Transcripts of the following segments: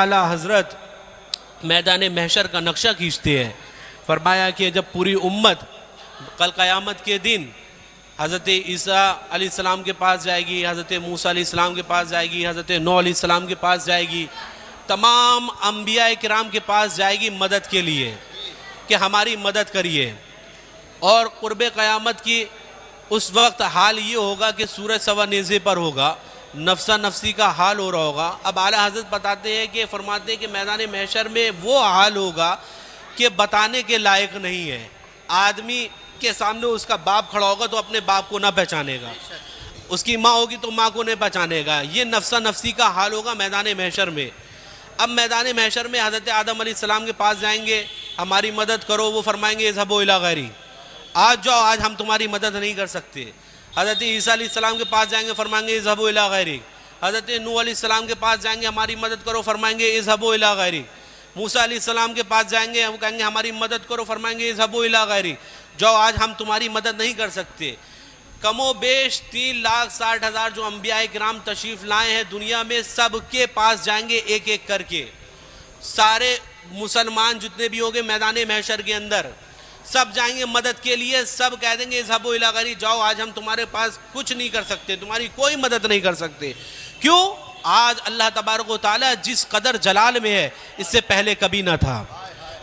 आला हज़रत मैदान महशर का नक्शा खींचते हैं। फरमाया कि जब पूरी उम्मत कल क़यामत के दिन हज़रत ईसा अलैहिस्सलाम के पास जाएगी, हज़रत मूसा अलैहिस्सलाम के पास जाएगी, हज़रत नूह अलैहिस्सलाम के पास जाएगी, तमाम अंबिया किराम के पास जाएगी मदद के लिए कि हमारी मदद करिए। और क़ुर्ब क़यामत की उस वक्त हाल ये होगा कि सूरज सवा नेज़े पर होगा, नफ्सा नफसी का हाल हो रहा होगा। अब आला हज़रत बताते हैं कि फरमाते हैं कि मैदान महशर में वो हाल होगा कि बताने के लायक नहीं है। आदमी के सामने उसका बाप खड़ा होगा तो अपने बाप को ना पहचानेगा, उसकी माँ होगी तो माँ को नहीं पहचानेगा। ये नफ्सा नफसी का हाल होगा मैदान महशर में। अब मैदान महशर में हज़रत आदम अलैहिस्सलाम के पास जाएंगे, हमारी मदद करो, वो फरमाएंगे इज़हबू इला गैरी, आज जाओ, आज हम तुम्हारी मदद नहीं कर सकते। हज़रत ईसा अलैहिस्सलाम के पास जाएंगे, फरमाएंगे इज़हबू इला गैरी। हज़रत नूह अलैहिस्सलाम के पास जाएंगे, हमारी मदद करो, फरमाएंगे इज़हबू इला गैरी। मूसा अलैहिस्सलाम के पास जाएंगे, हम कहेंगे हमारी मदद करो, फरमाएंगे इज़हबू इला गैरी, जाओ, आज हम तुम्हारी मदद नहीं कर सकते। कमो बेश 3,60,000 जो अंबिया किराम तशरीफ़ लाए हैं दुनिया में, सब के पास जाएंगे एक एक करके। सारे मुसलमान जितने भी होंगे मैदान महशर के अंदर, सब जाएंगे मदद के लिए। सब कह देंगे इज़हबू इला गैरी, जाओ, आज हम तुम्हारे पास कुछ नहीं कर सकते, तुम्हारी कोई मदद नहीं कर सकते। क्यों? आज अल्लाह तबारक व तआला जिस कदर जलाल में है, इससे पहले कभी ना था।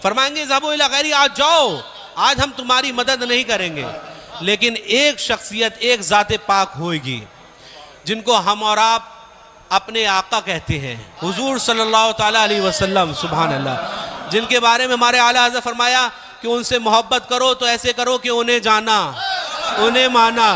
फरमाएंगे इज़हबू इला गैरी, आज जाओ, आज हम तुम्हारी मदद नहीं करेंगे। लेकिन एक शख्सियत, एक ज़ात पाक होगी जिनको हम और आप अपने आका कहते हैं, हुजूर सल्लल्लाहु ताला अलैहि वसल्लम, सुभान अल्लाह, जिनके बारे में हमारे आला हज़रत फरमाया कि उनसे मोहब्बत करो तो ऐसे करो कि उन्हें जाना, उन्हें माना,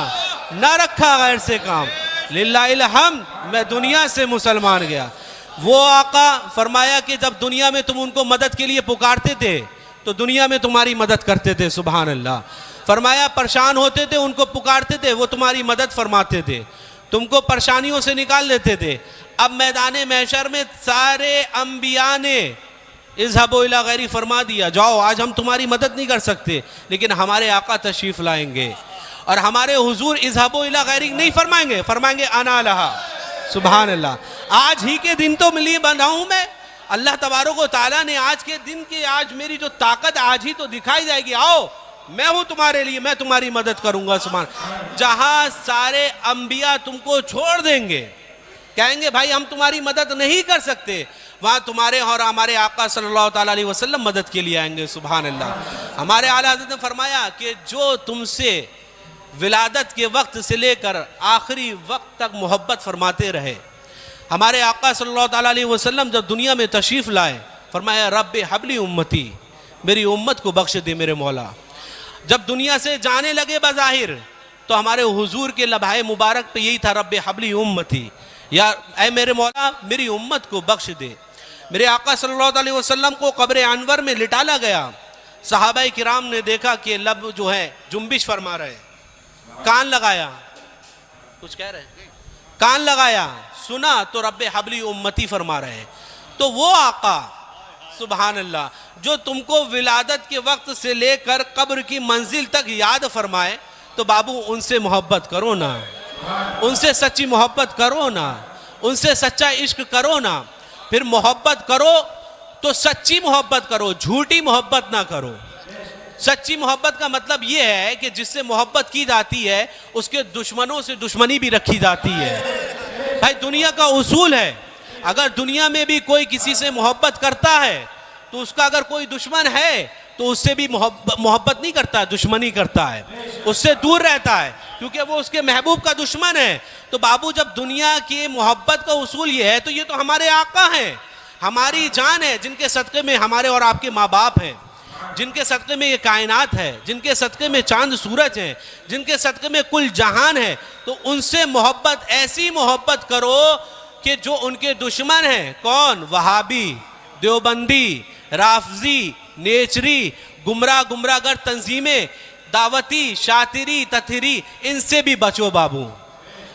ना रखा गैर से काम। लिल्लाहिल हम्द, मैं दुनिया से मुसलमान गया। वो आका फरमाया कि जब दुनिया में तुम उनको मदद के लिए पुकारते थे तो दुनिया में तुम्हारी मदद करते थे, सुभान अल्लाह। फरमाया परेशान होते थे, उनको पुकारते थे, वो तुम्हारी मदद फरमाते थे, तुमको परेशानियों से निकाल देते थे। अब मैदान महशर में सारे अंबिया ने इज़हबू इला गैरी फरमा दिया, जाओ, आज हम तुम्हारी मदद नहीं कर सकते। लेकिन हमारे आका तशरीफ़ लाएंगे और हमारे हुजूर इज़हबू इला गैरी नहीं फरमाएंगे, फरमाएंगे अना लहा, सुभान अल्लाह। आज ही के दिन तो लिए बना हूँ मैं, अल्लाह तबारक व तआला ने आज के दिन की, आज मेरी जो ताकत आज ही तो दिखाई जाएगी, आओ, मैं हूँ तुम्हारे लिए, मैं तुम्हारी मदद करूँगा, सुभान। जहाँ सारे अंबिया तुमको छोड़ देंगे, कहेंगे भाई हम तुम्हारी मदद नहीं कर सकते, वहाँ तुम्हारे और हमारे आका सल्लल्लाहु ताला अलैहि वसल्लम मदद के लिए आएंगे, सुभान अल्लाह। हमारे आला हज़रत ने फरमाया कि जो तुमसे विलादत के वक्त से लेकर आखिरी वक्त तक मोहब्बत फरमाते रहे, हमारे आका सल्लल्लाहु ताला अलैहि वसल्लम जब दुनिया में तशरीफ़ लाए, फरमाया रब्बे हबली उम्मती, मेरी उम्मत को बख्श दे मेरे मौला। जब दुनिया से जाने लगे बज़ाहिर, तो हमारे हुजूर के लम्हाए मुबारक पे यही था, रब्बे हबली उम्मती, या ऐ मेरे मौला मेरी उम्मत को बख्श दे। मेरे आका सल्लल्लाहु अलैहि वसल्लम को कब्र अनवर में लिटाला गया। सहाबाए किराम ने देखा कि लब जो है जुम्बिश फरमा रहे, कान लगाया, कुछ कह रहे हैं, कान लगाया, सुना तो रब्बे हबली उम्मती फरमा रहे हैं। तो वो आका सुभान अल्लाह जो तुमको विलादत के वक्त से लेकर कब्र की मंजिल तक याद फरमाए, तो बाबू उनसे मोहब्बत करो ना, उनसे सच्ची मोहब्बत करो ना, उनसे सच्चा इश्क करो ना। फिर मोहब्बत करो तो सच्ची मोहब्बत करो, झूठी मोहब्बत ना करो। सच्ची मोहब्बत का मतलब ये है कि जिससे मोहब्बत की जाती है उसके दुश्मनों से दुश्मनी भी रखी जाती है। भाई दुनिया का उसूल है, अगर दुनिया में भी कोई किसी से मोहब्बत करता है तो उसका अगर कोई दुश्मन है तो उससे भी मोहब्बत नहीं करता, दुश्मनी करता है, उससे दूर रहता है, क्योंकि वो उसके महबूब का दुश्मन है। तो बाबू जब दुनिया की मोहब्बत का उसूल ये है, तो ये तो हमारे आका हैं, हमारी जान है, जिनके सदक़े में हमारे और आपके माँ बाप हैं, जिनके सदक़े में ये कायनात है, जिनके सदक़े में चांद सूरज हैं, जिनके सदक़े में कुल जहान है। तो उनसे मोहब्बत, ऐसी मोहब्बत करो कि जो उनके दुश्मन हैं, कौन? वहाबी, देवबंदी, राफजी, नेचरी, गुमराहगर तंजीमें, दावती, शातिरी, तथरी, इनसे भी बचो बाबू।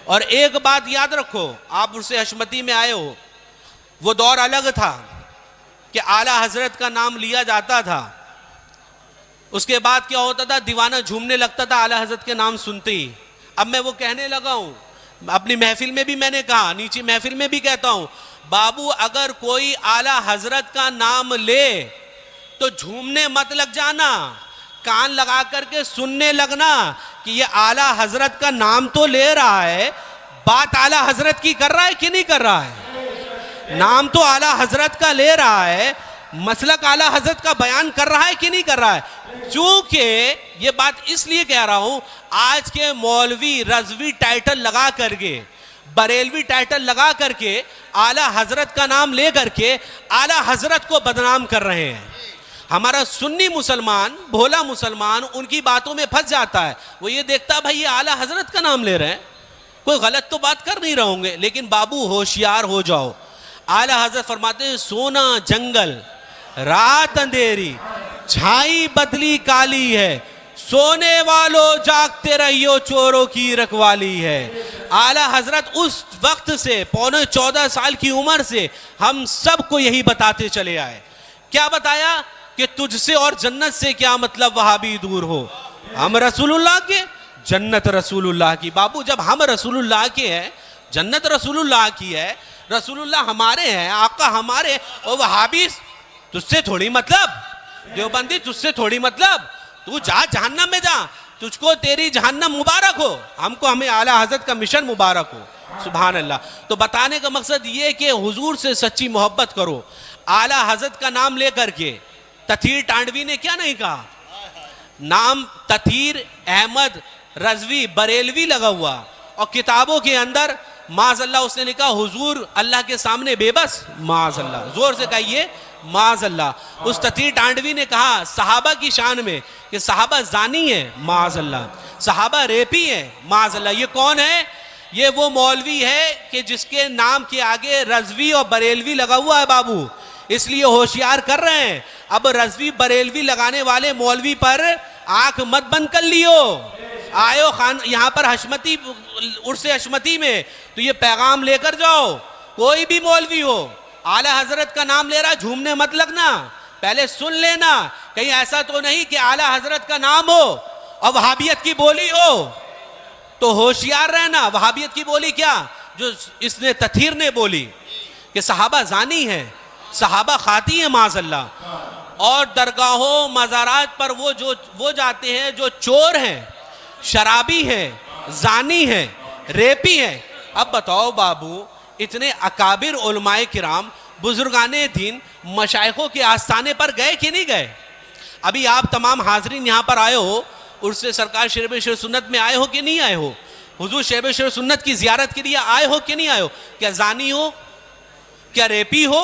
और एक बात याद रखो, आप उससे हशमती में आए हो, वो दौर अलग था कि आला हजरत का नाम लिया जाता था, उसके बाद क्या होता था, दीवाना झूमने लगता था आला हजरत के नाम सुनते ही। अब मैं वो कहने लगा हूँ, अपनी महफिल में भी मैंने कहा, नीचे महफिल में भी कहता हूँ, बाबू अगर कोई आला हजरत का नाम ले तो झूमने मत लग जाना, कान लगा करके सुनने लगना कि ये आला हजरत का नाम तो ले रहा है, बात आला हजरत की कर रहा है कि नहीं कर रहा है, नाम तो आला हजरत का ले रहा है, मसलक आला हजरत का बयान कर रहा है कि नहीं कर रहा है। चूंकि ये बात इसलिए कह रहा हूं, आज के मौलवी रजवी टाइटल लगा करके, बरेलवी टाइटल लगा करके आला हजरत का नाम ले करके आला हजरत को बदनाम कर रहे हैं। हमारा सुन्नी मुसलमान, भोला मुसलमान उनकी बातों में फंस जाता है। वो ये देखता भाई ये आला हजरत का नाम ले रहे हैं, कोई गलत तो बात कर नहीं रहे होंगे, लेकिन बाबू होशियार हो जाओ। आला हजरत फरमाते हैं सोना जंगल रात अंधेरी छाई बदली काली है, सोने वालों जागते रहियो चोरों की रखवाली है। आला हजरत उस वक्त से पौने 14 साल की उम्र से हम सबको यही बताते चले आए। क्या बताया कि तुझसे और जन्नत से क्या मतलब, वहाबी दूर हो, हम रसूलुल्लाह के, जन्नत रसूलुल्लाह की। बाबू जब हम रसूलुल्लाह के हैं, जन्नत रसूलुल्लाह की है, रसूलुल्लाह हमारे हैं, आका हमारे, और वहाबी तुझसे थोड़ी मतलब, देवबंदी तुझसे थोड़ी मतलब, तू जा जहन्नम में जा, तुझको तेरी जहन्नम मुबारक हो, हमको हमें आला हजरत का मिशन मुबारक हो। सुभान अल्लाह। तो बताने का मकसद ये कि हुजूर से सच्ची मोहब्बत करो। आला हजरत का नाम लेकर के तथीर टांडवी ने क्या नहीं कहा, नाम तथीर अहमद रजवी बरेलवी लगा हुआ, और किताबों के अंदर माज़अल्लाह उसने लिखा हुजूर अल्लाह के सामने बेबस, माज़अल्लाह, जोर से कहिए माज़अल्लाह। उस तथीर टांडवी ने कहा सहाबा की शान में कि सहाबा जानी है, माज़अल्लाह, सहाबा रेपी है, माज़अल्लाह। ये कौन है? ये वो मौलवी है कि जिसके नाम के आगे रजवी और बरेलवी लगा हुआ है बाबू, इसलिए होशियार कर रहे हैं। अब रजवी बरेलवी लगाने वाले मौलवी पर आंख मत बंद कर लियो, आयो खान यहाँ पर हशमती उर्से हशमती में, तो ये पैगाम लेकर जाओ। कोई भी मौलवी हो, आला हजरत का नाम ले रहा, झूमने मत लगना, पहले सुन लेना, कहीं ऐसा तो नहीं कि आला हजरत का नाम हो और वहाबियत की बोली हो, तो होशियार रहना। वहाबियत की बोली क्या, जो इसने तथीर ने बोली कि सहाबा जानी है, सहाबा खाती है, माज़अल्लाह, और दरगाहों मज़ारात पर वो जाते हैं जो चोर हैं, शराबी हैं, जानी हैं, रेपी हैं। अब बताओ बाबू, इतने अकाबिर उलमाए किराम, बुजुर्गाने दीन, मशाइखों के आस्थाने पर गए कि नहीं गए? अभी आप तमाम हाजरीन यहाँ पर आए हो, उससे सरकार शेर शेर सुन्नत में आए हो कि नहीं आए हो? हुजूर शेर शेर सुन्नत की जियारत के लिए आए हो कि नहीं आए हो? क्या जानी हो, क्या रेपी हो,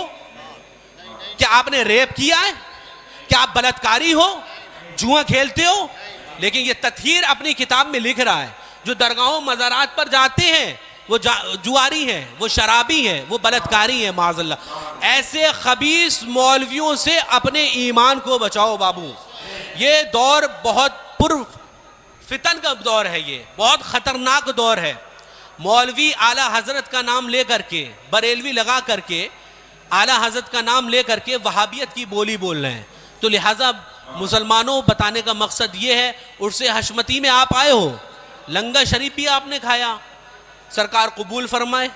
क्या आपने रेप किया है, क्या आप बलात्कारी हो, जुआ खेलते हो? लेकिन ये तथहीर अपनी किताब में लिख रहा है, जो दरगाहों मज़ारात पर जाते हैं वो जुआरी हैं, वो शराबी हैं, वो बलात्कारी हैं, माज़अल्लाह। ऐसे खबीस मौलवियों से अपने ईमान को बचाओ बाबू। ये दौर बहुत पुर फितन का दौर है, ये बहुत ख़तरनाक दौर है। मौलवी आला हजरत का नाम ले करके, बरेलवी लगा करके आला हजरत का नाम ले करके वहाबियत की बोली बोल रहे हैं। तो लिहाजा मुसलमानों, बताने का मकसद ये है, उर्से हशमती में आप आए हो, लंगर शरीफ भी आपने खाया, सरकार कबूल फरमाए,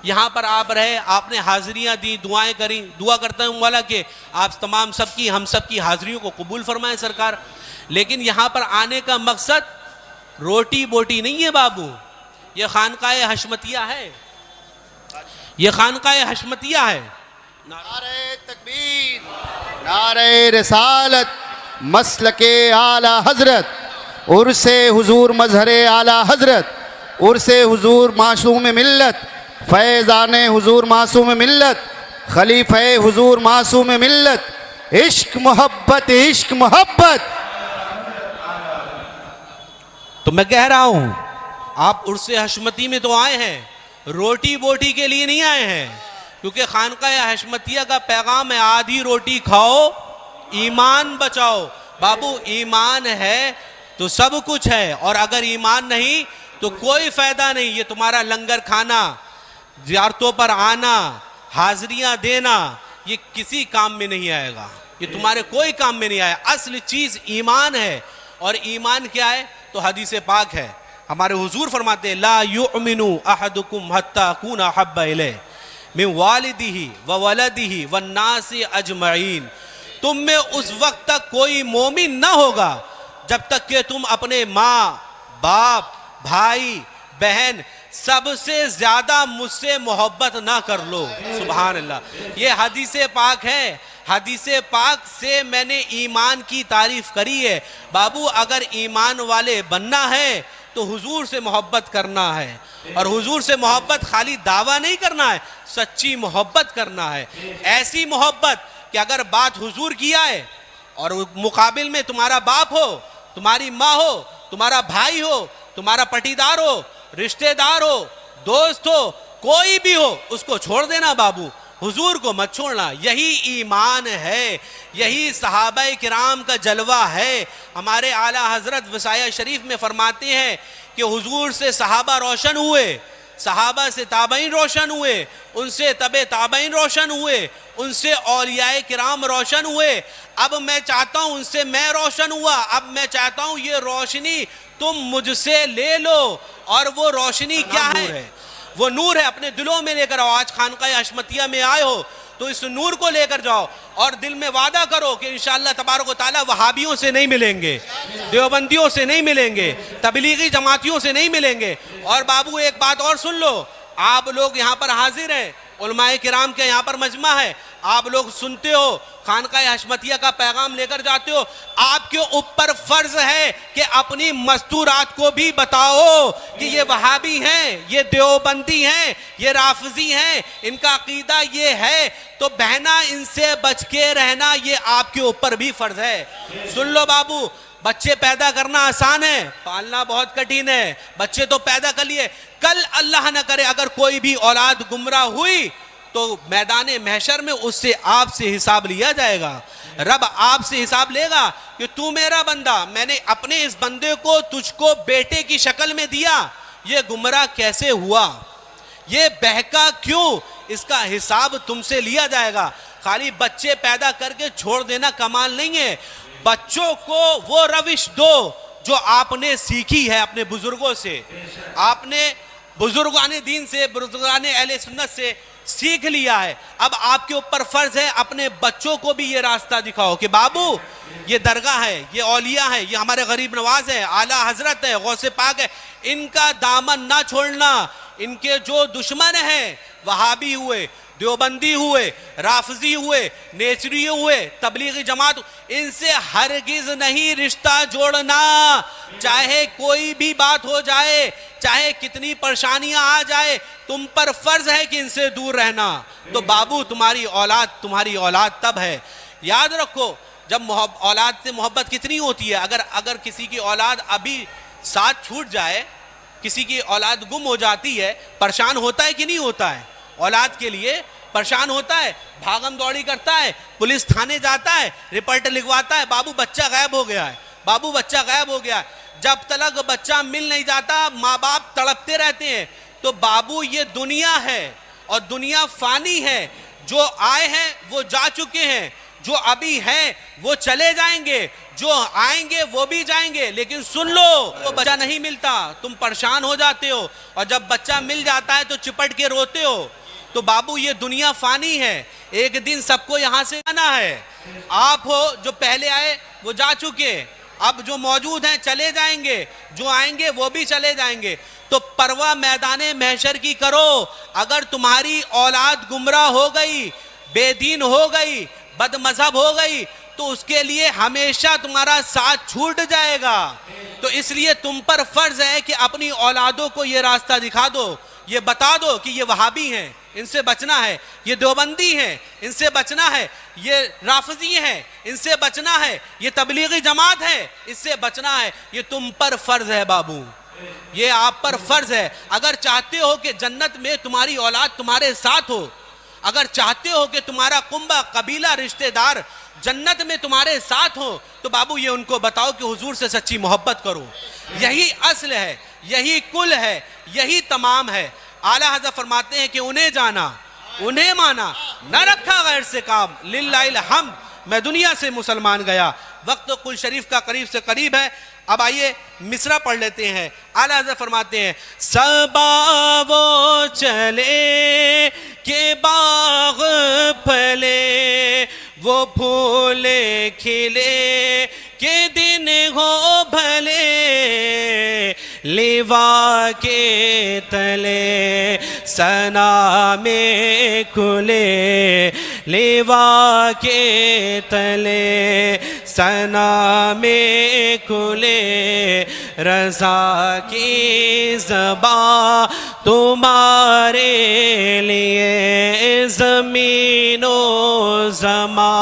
यहाँ पर आप रहे, आपने हाजिरियाँ दी, दुआएं करी, दुआ करता हूँ वाला कि आप तमाम सबकी, हम सब की हाजिरियों को कबूल फरमाए सरकार। लेकिन यहाँ पर आने का मकसद रोटी बोटी नहीं है बाबू, ये खानकाए हशमतिया है, ये खानकाए हशमतिया है। नारे तकबीर, नारे रिसालत, मसलके आला हजरत, उर्से हुजूर मजहरे आला हजरत, उर्से हुजूर मासूम मिल्लत, फैज़ाने हुजूर मासूम मिल्लत, खलीफे हुजूर मासूम मिल्लत, इश्क मोहब्बत, इश्क मोहब्बत। तो मैं कह रहा हूं, आप उर्से हशमती में तो आए हैं, रोटी बोटी के लिए नहीं आए हैं, क्योंकि खानकाह हशमतिया का पैगाम है आधी रोटी खाओ, ईमान बचाओ। बाबू ईमान है तो सब कुछ है, और अगर ईमान नहीं तो कोई फायदा नहीं। ये तुम्हारा लंगर खाना, ज़ियारतों पर आना, हाजिरियां देना, ये किसी काम में नहीं आएगा, ये तुम्हारे कोई काम में नहीं आया। असल चीज ईमान है, और ईमान क्या है? तो हदीस पाक है, हमारे हुजूर फरमाते हैं ला युमिनु अहदुकुम हत्ता कुना हब्बा इलैह, मिन वालिदिही व वलदिही वन्नासी अजमईन। तुम में उस वक्त तक कोई मोमिन ना होगा जब तक कि तुम अपने माँ बाप भाई बहन सबसे ज्यादा मुझसे मोहब्बत ना कर लो। सुभान अल्लाह। ये हदीस पाक है। हदीस पाक से मैंने ईमान की तारीफ करी है। बाबू अगर ईमान वाले बनना है तो हुजूर से मोहब्बत करना है, और हुजूर से मोहब्बत खाली दावा नहीं करना है, सच्ची मोहब्बत करना है। ऐसी मोहब्बत कि अगर बात हुजूर की आए और मुकाबिल में तुम्हारा बाप हो, तुम्हारी माँ हो, तुम्हारा भाई हो, तुम्हारा पटीदार हो, रिश्तेदार हो, दोस्त हो, कोई भी हो, उसको छोड़ देना बाबू, हुजूर को मत छोड़ना। यही ईमान है, यही सहाबाए किराम का जलवा है। हमारे आला हजरत वसाया शरीफ में फरमाते हैं कि हुजूर से सहाबा रोशन हुए, सहाबा से ताबईन रोशन हुए, उनसे तबे ताबईन रोशन हुए, उनसे औलियाए किराम रोशन हुए। अब मैं चाहता हूं उनसे मैं रोशन हुआ, अब मैं चाहता हूं ये रोशनी तुम मुझसे ले लो। और वो रोशनी क्या है? वो नूर है। अपने दिलों में लेकर आओ। आज खानकाए हशमतिया में आए हो तो इस नूर को लेकर जाओ और दिल में वादा करो कि इंशाअल्लाह तबारक व तआला वहाबियों से नहीं मिलेंगे, देवबंदियों से नहीं मिलेंगे, तबलीगी जमातियों से नहीं मिलेंगे। और बाबू एक बात और सुन लो, आप लोग यहाँ पर हाजिर हैं, उलमाए किराम के यहाँ पर मजमा है, आप लोग सुनते हो, खानकाए हशमतिया का पैगाम लेकर जाते हो। आपके ऊपर फर्ज है कि अपनी मस्तूरात को भी बताओ कि ये वहाबी हैं, ये देवबंदी हैं, ये राफजी हैं, इनका अकीदा ये है। तो बहना इनसे बच के रहना ये आपके ऊपर भी फर्ज है। सुन लो बाबू, बच्चे पैदा करना आसान है, पालना बहुत कठिन है। बच्चे तो पैदा कर लिए, कल अल्लाह न करे अगर कोई भी औलाद गुमराह हुई तो मैदान महशर में उससे आपसे हिसाब लिया जाएगा। रब आपसे हिसाब लेगा कि तू मेरा बंदा, मैंने अपने इस बंदे को तुझको बेटे की शक्ल में दिया, ये गुमराह कैसे हुआ, ये बहका क्यों, इसका हिसाब तुमसे लिया जाएगा। खाली बच्चे पैदा करके छोड़ देना कमाल नहीं है। बच्चों को वो रविश दो जो आपने सीखी है अपने बुजुर्गों से, आपने बुजुर्गाने दीन से, बुजुर्गाने अहले सुन्नत से सीख लिया है। अब आपके ऊपर फर्ज है अपने बच्चों को भी ये रास्ता दिखाओ कि बाबू ये दरगाह है, ये औलिया है, ये हमारे गरीब नवाज है, आला हजरत है, गौसे पाक है, इनका दामन ना छोड़ना। इनके जो दुश्मन हैं, वहाबी हुए, देवबंदी हुए, राफजी हुए, नेचरी हुए, तबलीगी जमात, इनसे हरगिज नहीं रिश्ता जोड़ना। चाहे कोई भी बात हो जाए, चाहे कितनी परेशानियां आ जाए, तुम पर फर्ज है कि इनसे दूर रहना। तो बाबू तुम्हारी औलाद तब है। याद रखो, जब औलाद से मोहब्बत कितनी होती है। अगर किसी की औलाद अभी साथ छूट जाए, किसी की औलाद गुम हो जाती है, परेशान होता है कि नहीं होता है? औलाद के लिए परेशान होता है, भागम दौड़ी करता है, पुलिस थाने जाता है, रिपोर्ट लिखवाता है, बाबू बच्चा गायब हो गया है, बाबू बच्चा गायब हो गया है। जब तक बच्चा मिल नहीं जाता माँ बाप तड़पते रहते हैं। तो बाबू ये दुनिया है और दुनिया फानी है। जो आए हैं वो जा चुके हैं, जो अभी हैं वो चले जाएंगे, जो आएंगे वो भी जाएंगे। लेकिन सुन लो, वो बच्चा नहीं मिलता, तुम परेशान हो जाते हो, और जब बच्चा मिल जाता है तो चिपट के रोते हो। तो बाबू ये दुनिया फानी है, एक दिन सबको यहाँ से जाना है। आप हो जो पहले आए वो जा चुके, अब जो मौजूद हैं चले जाएंगे, जो आएंगे वो भी चले जाएंगे। तो परवाह मैदाने महशर की करो। अगर तुम्हारी औलाद गुमराह हो गई, बेदीन हो गई, बदमजहब हो गई, तो उसके लिए हमेशा तुम्हारा साथ छूट जाएगा। तो इसलिए तुम पर फर्ज है कि अपनी औलादों को ये रास्ता दिखा दो, ये बता दो कि ये वहाबी हैं, इनसे बचना है, ये देवबंदी हैं, इनसे बचना है, ये राफजी हैं, इनसे बचना है, ये तबलीगी जमात है, इससे बचना है। ये तुम पर फर्ज है बाबू, ये आप पर फर्ज है। अगर चाहते हो कि जन्नत में तुम्हारी औलाद तुम्हारे साथ हो, अगर चाहते हो कि तुम्हारा कुंबा कबीला रिश्तेदार जन्नत में तुम्हारे साथ हो, तो बाबू ये उनको बताओ कि हुजूर से सच्ची मोहब्बत करो। यही असल है, यही कुल है, यही तमाम है। आला हज़रत फरमाते हैं कि उन्हें जाना, उन्हें माना, न रखा गैर से काम, लिल्लाहिल हम्द, मैं दुनिया से मुसलमान गया। वक्त तो कुल शरीफ का करीब से करीब है। अब आइए मिसरा पढ़ लेते हैं। आला हज़रत फरमाते हैं, सबा वो चले के बाग फले, वो फूल खिले के दिन हो भले, लेवा के तले सना में खुले, लेवा के तले सना में खुले, रज़ा की ज़बा तुम्हारे लिए, ज़मीनो ज़मा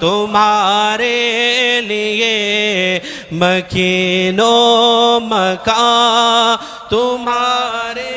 तुम्हारे लिए, मकीनो मका तुम्हारे